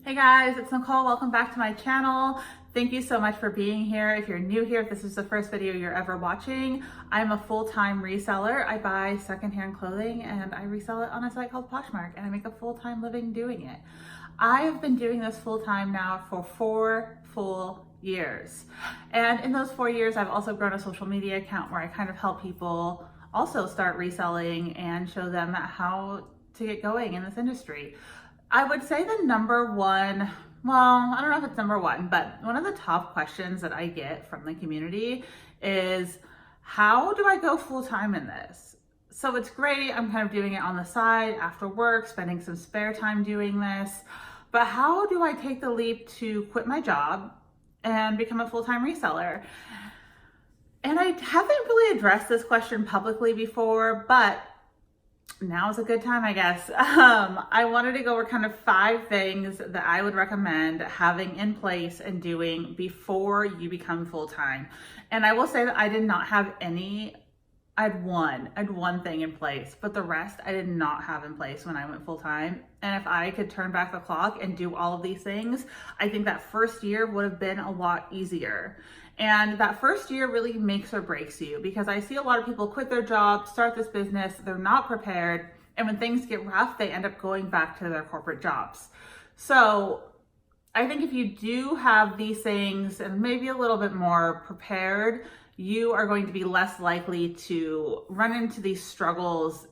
Hey guys, it's Nicole. Welcome back to my channel. Thank you so much for being here. If you're new here, if this is the first video you're ever watching, I'm a full-time reseller. I buy secondhand clothing and I resell it on a site called Poshmark, and I make a full-time living doing it. I have been doing this full-time now for 4 full years. And in those 4 years, I've also grown a social media account where I kind of help people also start reselling and show them how to get going in this industry. I would say the number one, well, I don't know if it's number one, but one of the top questions that I get from the community is, how do I go full-time in this? So it's great, I'm kind of doing it on the side after work, spending some spare time doing this, but how do I take the leap to quit my job and become a full-time reseller? And I haven't really addressed this question publicly before, but now is a good time, I guess. I wanted to go over kind of 5 things that I would recommend having in place and doing before you become full-time. And I will say that I did not have any. I had one thing in place, but the rest I did not have in place when I went full-time. And if I could turn back the clock and do all of these things, I think that first year would have been a lot easier. And that first year really makes or breaks you, because I see a lot of people quit their job, start this business, they're not prepared, and when things get rough, they end up going back to their corporate jobs. So I think if you do have these things and maybe a little bit more prepared, you are going to be less likely to run into these struggles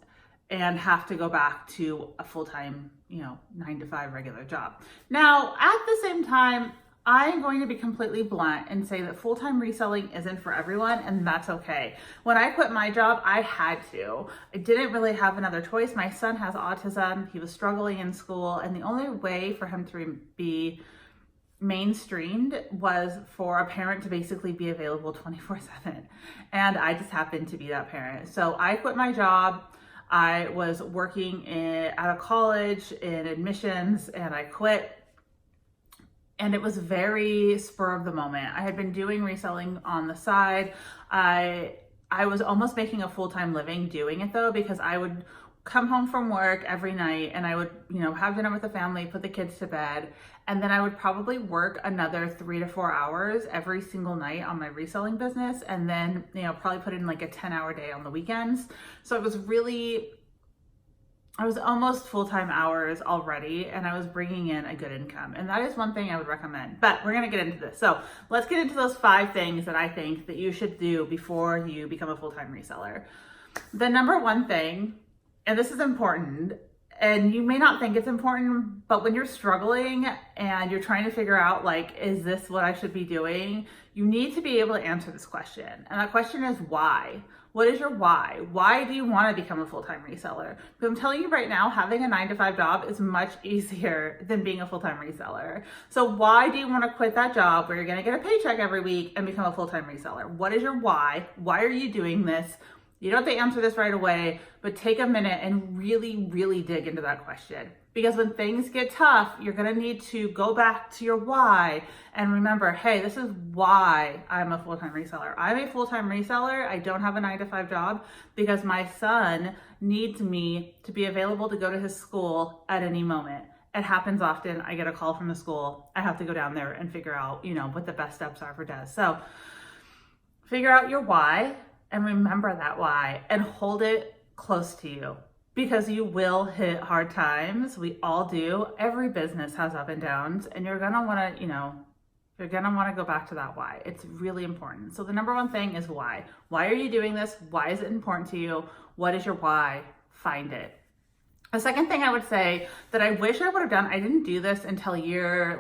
and have to go back to a full-time, 9-to-5 regular job. Now, at the same time, I'm going to be completely blunt and say that full-time reselling isn't for everyone, and that's okay. When I quit my job, I had to. I didn't really have another choice. My son has autism. He was struggling in school, and the only way for him to be mainstreamed was for a parent to basically be available 24/7. And I just happened to be that parent. So I quit my job. I was working at a college in admissions, and I quit. And it was very spur of the moment. I had been doing reselling on the side. I was almost making a full-time living doing it though, because I would come home from work every night and I would, have dinner with the family, put the kids to bed, and then I would probably work another 3 to 4 hours every single night on my reselling business, and then, probably put in like a 10-hour day on the weekends. So I was almost full-time hours already, and I was bringing in a good income. And that is one thing I would recommend, but we're going to get into this. So let's get into those 5 things that I think that you should do before you become a full-time reseller. The number one thing, and this is important, and you may not think it's important, but when you're struggling and you're trying to figure out, is this what I should be doing? You need to be able to answer this question. And that question is why? What is your why? Why do you want to become a full-time reseller? Because I'm telling you right now, having a 9-to-5 job is much easier than being a full-time reseller. So why do you want to quit that job where you're going to get a paycheck every week and become a full-time reseller? What is your why? Why are you doing this? You don't have to answer this right away, but take a minute and really, really dig into that question. Because when things get tough, you're going to need to go back to your why and remember, hey, this is why I'm a full-time reseller. I'm a full-time reseller. I don't have a 9-to-5 job because my son needs me to be available to go to his school at any moment. It happens often. I get a call from the school. I have to go down there and figure out, what the best steps are for Des. So figure out your why and remember that why and hold it close to you. Because you will hit hard times. We all do. Every business has up and downs, and you're gonna wanna, go back to that why. It's really important. So the number one thing is why. Why are you doing this? Why is it important to you? What is your why? Find it. The second thing I would say that I wish I would have done, I didn't do this until year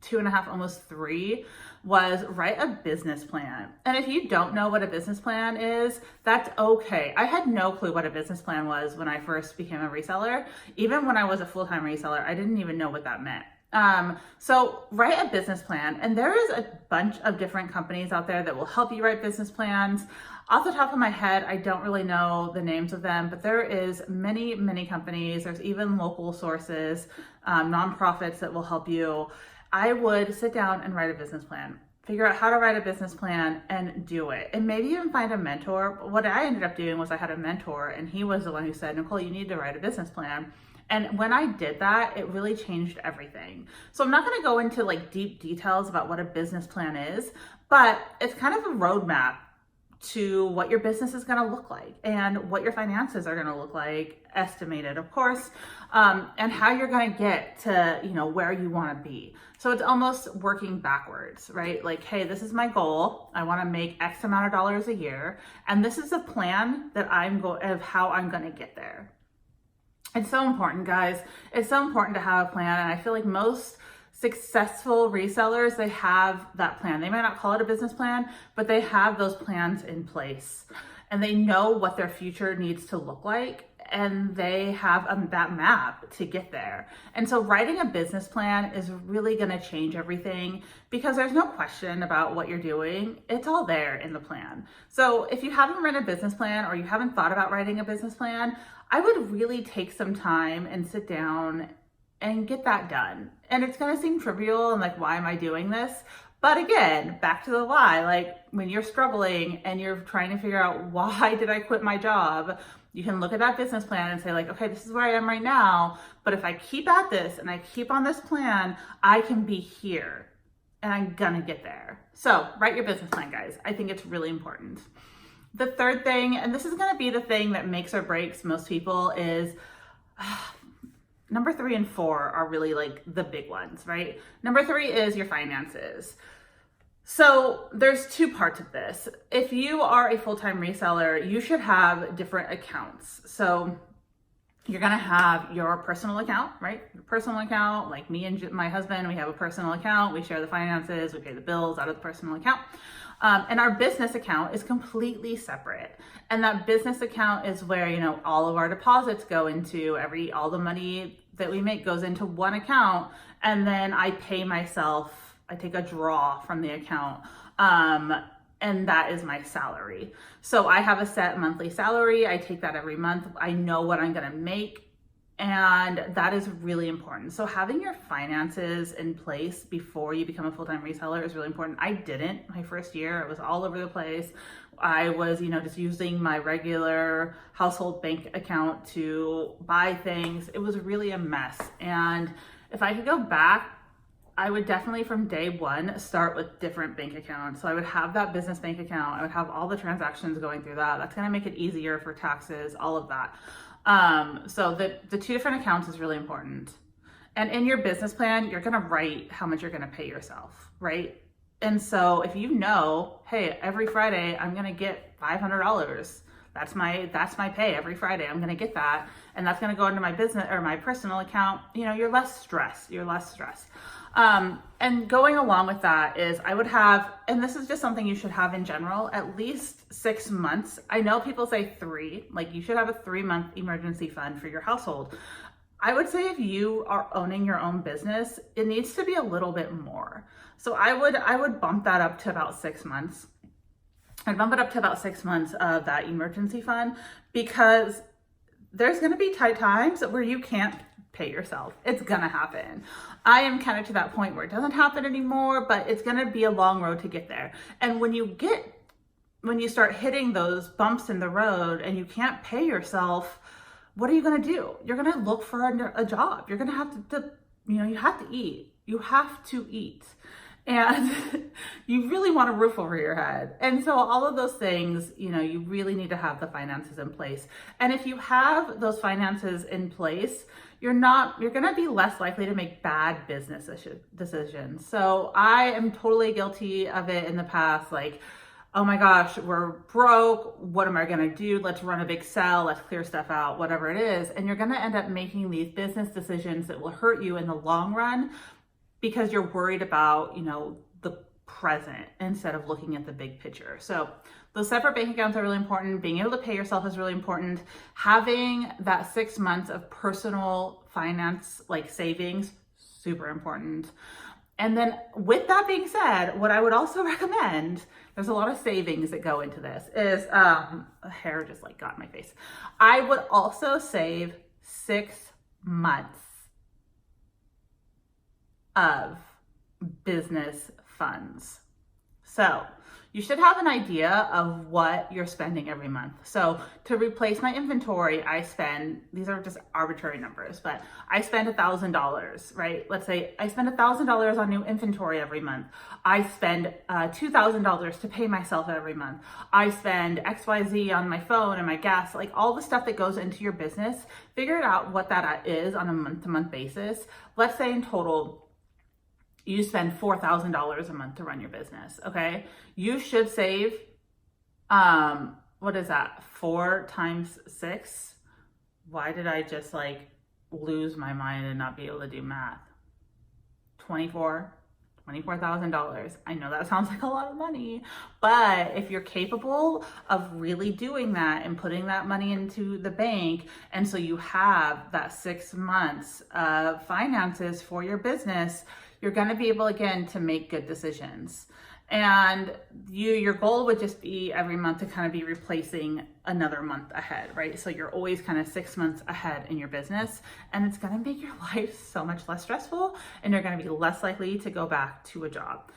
2.5, almost 3, was write a business plan. And if you don't know what a business plan is, that's okay. I had no clue what a business plan was when I first became a reseller. Even when I was a full-time reseller, I didn't even know what that meant. So write a business plan, and there is a bunch of different companies out there that will help you write business plans. Off the top of my head, I don't really know the names of them, but there is many, many companies. There's even local sources, nonprofits that will help you. I would sit down and write a business plan. Figure out how to write a business plan and do it. And maybe even find a mentor. What I ended up doing was I had a mentor, and he was the one who said, Nicole, you need to write a business plan. And when I did that, it really changed everything. So I'm not going to go into like deep details about what a business plan is, but it's kind of a roadmap to what your business is going to look like and what your finances are going to look like, estimated, of course, and how you're going to get to, where you want to be. So it's almost working backwards, right? Like, hey, this is my goal. I want to make X amount of dollars a year. And this is a plan that of how I'm going to get there. It's so important, guys. It's so important to have a plan. And I feel like most successful resellers, they have that plan. They might not call it a business plan, but they have those plans in place and they know what their future needs to look like. And they have that map to get there. And so writing a business plan is really going to change everything because there's no question about what you're doing. It's all there in the plan. So if you haven't written a business plan or you haven't thought about writing a business plan, I would really take some time and sit down and get that done. And it's going to seem trivial and like, why am I doing this? But again, back to the why, like when you're struggling and you're trying to figure out why did I quit my job, you can look at that business plan and say like, okay, this is where I am right now. But if I keep at this and I keep on this plan, I can be here and I'm gonna get there. So write your business plan, guys. I think it's really important. The third thing, and this is gonna be the thing that makes or breaks most people, is number 3 and 4 are really like the big ones, right? Number 3 is your finances. So there's 2 parts of this. If you are a full-time reseller, you should have different accounts. So you're gonna have your personal account, right? Your personal account, like me and my husband, we have a personal account. We share the finances, we pay the bills out of the personal account. And our business account is completely separate. And that business account is where, all of our deposits go into, all the money that we make goes into one account. And then I pay myself, I take a draw from the account, and that is my salary. So I have a set monthly salary. I take that every month. I know what I'm going to make, and that is really important. So having your finances in place before you become a full-time reseller is really important. I didn't my first year. It was all over the place. I was, just using my regular household bank account to buy things. It was really a mess. And if I could go back, I would definitely from day one start with different bank accounts. So I would have that business bank account. I would have all the transactions going through that. That's going to make it easier for taxes, all of that. So the 2 different accounts is really important. And in your business plan, you're going to write how much you're going to pay yourself, right? And so if you know, hey, every Friday I'm going to get $500. That's my pay every Friday. I'm going to get that. And that's going to go into my business or my personal account. You're less stressed. And going along with that is I would have, and this is just something you should have in general, at least 6 months. I know people say 3, like you should have a 3-month emergency fund for your household. I would say if you are owning your own business, it needs to be a little bit more. So I would bump that up to about 6 months. I'd bump it up to about 6 months of that emergency fund because there's going to be times where you can't pay yourself. It's gonna happen. I am kind of to that point where it doesn't happen anymore, but it's gonna be a long road to get there. And when you start hitting those bumps in the road and you can't pay yourself, what are you gonna do? You're gonna look for a job. You're gonna have to you have to eat. You have to eat. And you really want a roof over your head. And so all of those things, you really need to have the finances in place. And if you have those finances in place, you're going to be less likely to make bad business decisions. So I am totally guilty of it in the past. Like, oh my gosh, we're broke. What am I going to do? Let's run a big sell. Let's clear stuff out, whatever it is. And you're going to end up making these business decisions that will hurt you in the long run because you're worried about, the present instead of looking at the big picture. So those separate bank accounts are really important. Being able to pay yourself is really important. Having that 6 months of personal finance, like savings, super important. And then with that being said, what I would also recommend, there's a lot of savings that go into this, is hair just like got in my face. I would also save 6 months of business funds. So you should have an idea of what you're spending every month. So to replace my inventory, I spend, these are just arbitrary numbers, but I spend $1,000, right? Let's say I spend $1,000 on new inventory every month. I spend $2,000 to pay myself every month. I spend XYZ on my phone and my gas, like all the stuff that goes into your business. Figure out what that is on a month-to-month basis. Let's say in total, you spend $4,000 a month to run your business, okay? You should save, what is that? 4 times 6? Why did I just like lose my mind and not be able to do math? $24,000. I know that sounds like a lot of money, but if you're capable of really doing that and putting that money into the bank, and so you have that 6 months of finances for your business, you're going to be able again to make good decisions. And your goal would just be every month to kind of be replacing another month ahead, right? So you're always kind of 6 months ahead in your business, and it's going to make your life so much less stressful, and you're going to be less likely to go back to a job.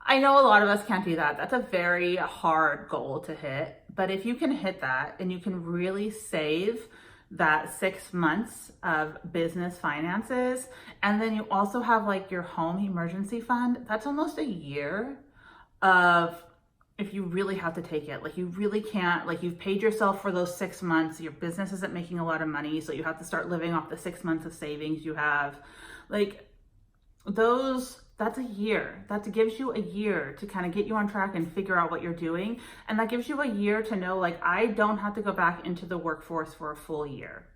I know a lot of us can't do that. That's a very hard goal to hit, but if you can hit that and you can really save that 6 months of business finances, and then you also have like your home emergency fund, that's almost a year of, if you really have to take it, like you really can't, like you've paid yourself for those 6 months, your business isn't making a lot of money, so you have to start living off the 6 months of savings you have, like that's a year. That gives you a year to kind of get you on track and figure out what you're doing. And that gives you a year to know, like, I don't have to go back into the workforce for a full year.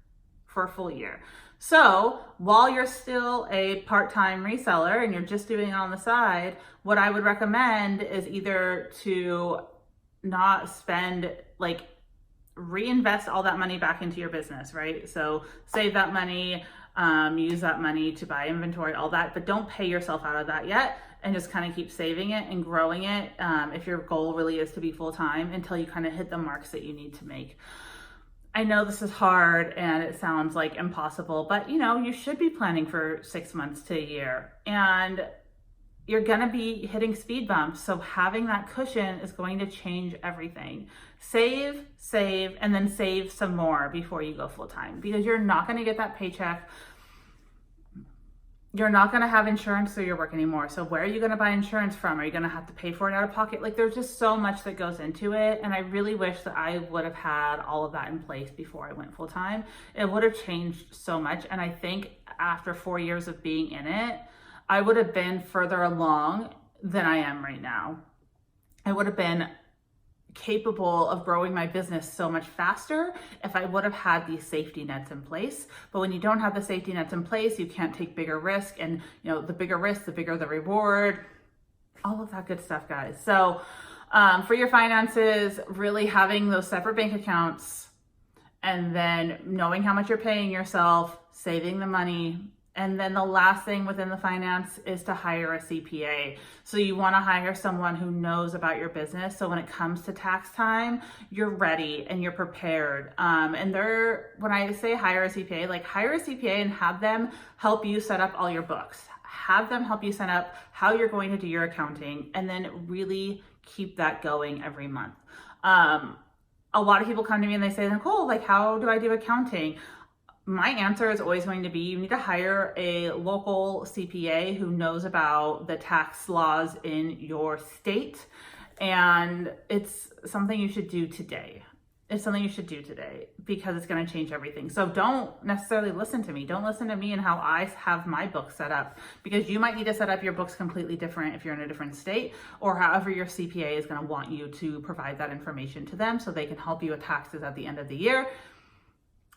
So while you're still a part-time reseller and you're just doing it on the side, what I would recommend is either to not spend, like, reinvest all that money back into your business, right? So save that money, use that money to buy inventory, all that, but don't pay yourself out of that yet, and just kind of keep saving it and growing it if your goal really is to be full-time, until you kind of hit the marks that you need to make. I know this is hard and it sounds like impossible, but you should be planning for 6 months to a year, and you're going to be hitting speed bumps. So having that cushion is going to change everything. Save, and then save some more before you go full time, because you're not going to get that paycheck. You're not going to have insurance through your work anymore. So where are you going to buy insurance from? Are you going to have to pay for it out of pocket? Like, there's just so much that goes into it. And I really wish that I would have had all of that in place before I went full time. It would have changed so much. And I think after 4 years of being in it, I would have been further along than I am right now. I would have been capable of growing my business so much faster if I would have had these safety nets in place. But when you don't have the safety nets in place, you can't take bigger risk, and the bigger risk, the bigger the reward, all of that good stuff, guys. So for your finances, really having those separate bank accounts, and then knowing how much you're paying yourself, saving the money. And then the last thing within the finance is to hire a CPA. So you want to hire someone who knows about your business. So when it comes to tax time, you're ready and you're prepared. And when I say hire a CPA, like hire a CPA and have them help you set up all your books. Have them help you set up how you're going to do your accounting, and then really keep that going every month. A lot of people come to me and they say, Nicole, like, how do I do accounting? My answer is always going to be, you need to hire a local CPA who knows about the tax laws in your state. And it's something you should do today. Because it's going to change everything. So don't necessarily listen to me. Don't listen to me and how I have my books set up, because you might need to set up your books completely different if you're in a different state, or however your CPA is going to want you to provide that information to them so they can help you with taxes at the end of the year.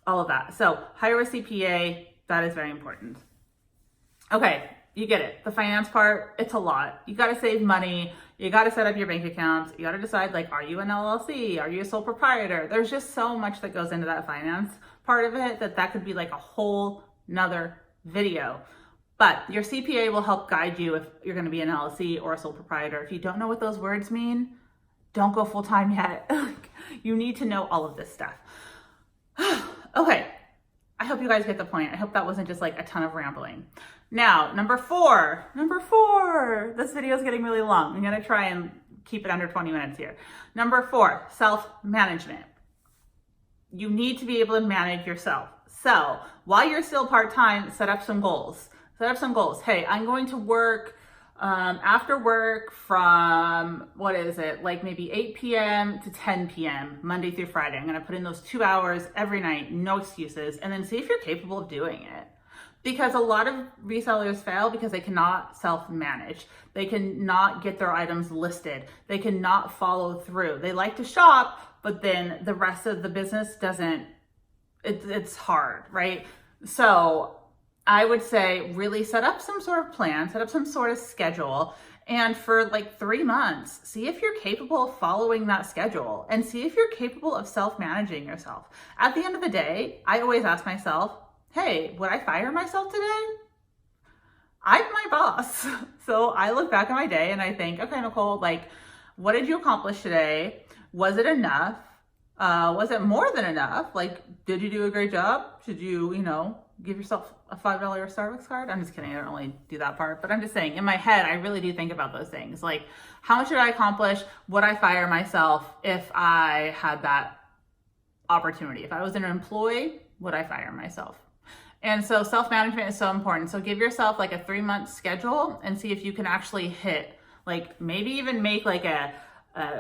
All of that. So hire a CPA. That is very important. Okay, you get it. The finance part, it's a lot. You got to save money. You got to set up your bank accounts. You got to decide, like, are you an LLC? Are you a sole proprietor? There's just so much that goes into that finance part of it that could be like a whole nother video. But your CPA will help guide you if you're going to be an LLC or a sole proprietor. If you don't know what those words mean, don't go full time yet. You need to know all of this stuff. Okay, I hope you guys get the point. I hope that wasn't just like a ton of rambling. Now, number four, this video is getting really long. I'm gonna try and keep it under 20 minutes here. Number 4, self-management. You need to be able to manage yourself. So while you're still part-time, set up some goals. Set up some goals. Hey, I'm going to work after work from, like maybe 8 p.m. to 10 p.m. Monday through Friday. I'm going to put in those 2 hours every night, no excuses, and then see if you're capable of doing it. Because a lot of resellers fail because they cannot self-manage. They cannot get their items listed. They cannot follow through. They like to shop, but then the rest of the business doesn't, it's hard, right? So I would say really set up some sort of plan, set up some sort of schedule, and for like 3 months, see if you're capable of following that schedule and see if you're capable of self-managing yourself. At the end of the day, I always ask myself, hey, would I fire myself today? I'm my boss. So I look back at my day and I think, okay, Nicole, like, what did you accomplish today? Was it enough? Was it more than enough? Like, did you do a great job? Should you, give yourself a $5 Starbucks card? I'm just kidding. I don't really do that part, but I'm just saying in my head, I really do think about those things. Like, how much did I accomplish? Would I fire myself if I had that opportunity? If I was an employee, would I fire myself? And so self-management is so important. So give yourself like a 3-month schedule and see if you can actually hit, like maybe even make like a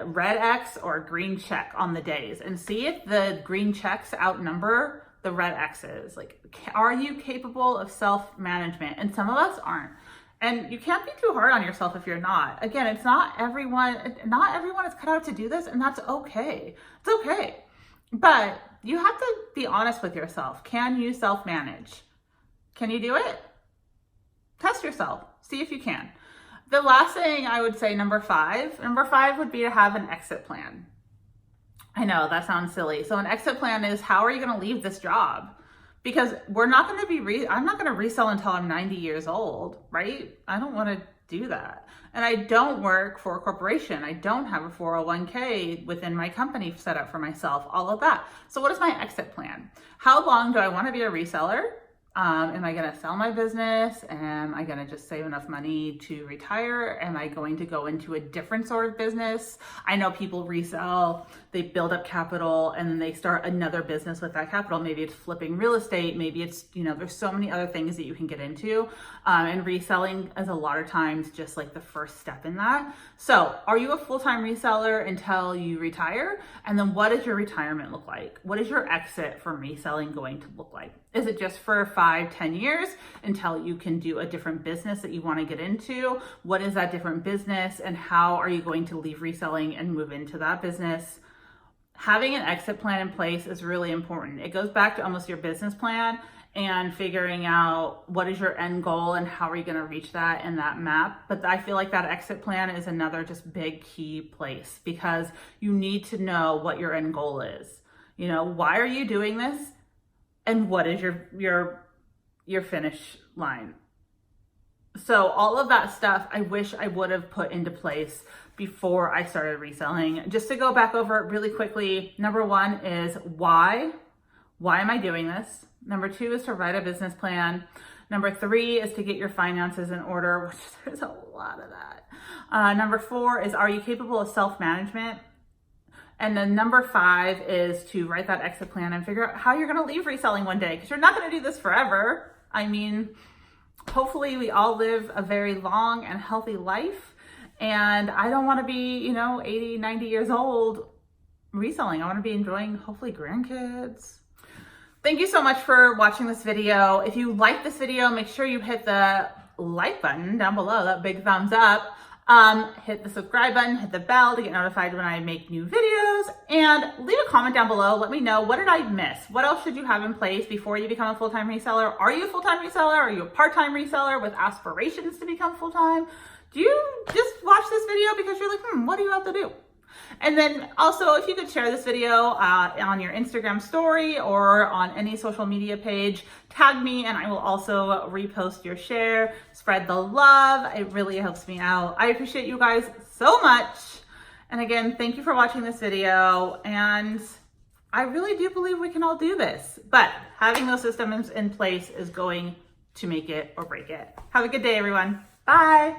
red X or a green check on the days and see if the green checks outnumber the red X's. Like, are you capable of self-management? And some of us aren't. And you can't be too hard on yourself if you're not. Again, it's not everyone is cut out to do this, and that's okay. It's okay. But you have to be honest with yourself. Can you self-manage? Can you do it? Test yourself. See if you can. The last thing I would say, number 5 would be to have an exit plan. I know that sounds silly. So an exit plan is, how are you going to leave this job? Because we're not going to I'm not going to resell until I'm 90 years old, right? I don't want to do that. And I don't work for a corporation. I don't have a 401k within my company set up for myself, all of that. So what is my exit plan? How long do I want to be a reseller? Am I going to sell my business? Am I going to just save enough money to retire? Am I going to go into a different sort of business? I know people resell, they build up capital, and then they start another business with that capital. Maybe it's flipping real estate. Maybe it's, there's so many other things that you can get into. And reselling is a lot of times just like the first step in that. So are you a full-time reseller until you retire? And then what does your retirement look like? What is your exit from reselling going to look like? Is it just for 5-10 years until you can do a different business that you want to get into? What is that different business, and how are you going to leave reselling and move into that business? Having an exit plan in place is really important. It goes back to almost your business plan and figuring out what is your end goal and how are you going to reach that in that map. But I feel like that exit plan is another just big key place, because you need to know what your end goal is. Why are you doing this? And what is your finish line? So all of that stuff, I wish I would have put into place before I started reselling. Just to go back over it really quickly, number 1 is why? Why am I doing this? Number 2 is to write a business plan. Number 3 is to get your finances in order, which there's a lot of that. Number 4 is, are you capable of self-management? And then number 5 is to write that exit plan and figure out how you're going to leave reselling one day, because you're not going to do this forever. I mean, hopefully we all live a very long and healthy life. And I don't want to be, 80, 90 years old reselling. I want to be enjoying, hopefully, grandkids. Thank you so much for watching this video. If you like this video, make sure you hit the like button down below, that big thumbs up. Hit the subscribe button, hit the bell to get notified when I make new videos, and leave a comment down below. Let me know, what did I miss? What else should you have in place before you become a full-time reseller? Are you a full-time reseller? Are you a part-time reseller with aspirations to become full-time? Do you just watch this video because you're like, what do you have to do? And then also, if you could share this video on your Instagram story or on any social media page, tag me and I will also repost your share. Spread the love. It really helps me out. I appreciate you guys so much. And again, thank you for watching this video. And I really do believe we can all do this. But having those systems in place is going to make it or break it. Have a good day, everyone. Bye.